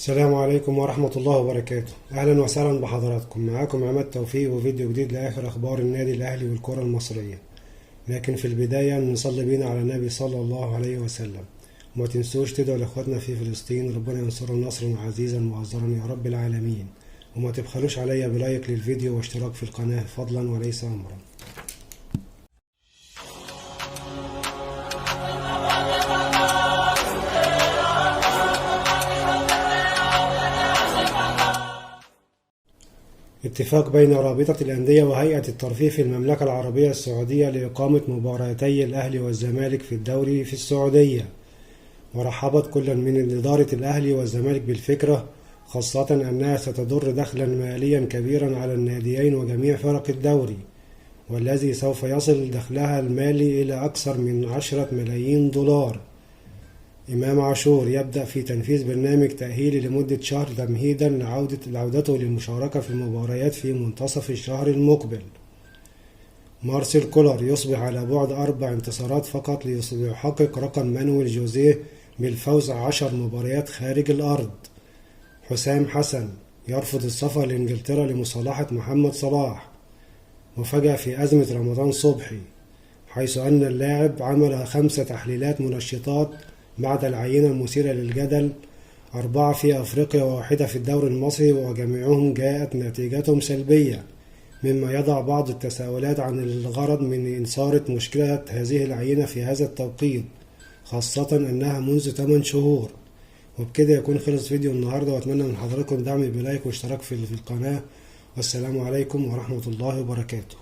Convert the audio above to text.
السلام عليكم ورحمة الله وبركاته. أهلا وسهلا بحضراتكم. معاكم عماد توفيق وفيديو جديد لآخر أخبار النادي الأهلي والكرة المصرية. لكن في البداية نصلي بينا على النبي صلى الله عليه وسلم، وما تنسوش تدعوا لإخواتنا في فلسطين ربنا ينصرهم نصرا عزيزا مؤزرا يا رب العالمين. وما تبخلوش عليا بلايك للفيديو واشتراك في القناة فضلا وليس أمرا. اتفاق بين رابطة الأندية وهيئة الترفيه في المملكة العربية السعودية لإقامة مباراتي الأهلي والزمالك في الدوري في السعودية. ورحبت كل من إدارة الأهلي والزمالك بالفكرة، خاصة أنها ستدر دخلا ماليا كبيرا على الناديين وجميع فرق الدوري، والذي سوف يصل دخلها المالي إلى أكثر من 10 ملايين دولار. إمام عاشور يبدأ في تنفيذ برنامج تأهيلي لمدة شهر تمهيدا لعودته للمشاركة في المباريات في منتصف الشهر المقبل. مارسيل كولر يصبح على بعد 4 انتصارات فقط ليحقق رقم مانويل جوزيه بالفوز 10 مباريات خارج الأرض. حسام حسن يرفض السفر لإنجلترا لمصالحة محمد صلاح. مفاجأة في أزمة رمضان صبحي، حيث أن اللاعب عمل 5 تحليلات منشطات بعد العينة المثيرة للجدل، 4 في أفريقيا و1 في الدوري المصري، وجميعهم جاءت نتيجتهم سلبية، مما يضع بعض التساؤلات عن الغرض من إثارة مشكلة هذه العينة في هذا التوقيت، خاصة أنها منذ 8 شهور. وبكده يكون خلص فيديو النهاردة، وأتمنى من حضراتكم دعم بلايك واشتراك في القناة. والسلام عليكم ورحمة الله وبركاته.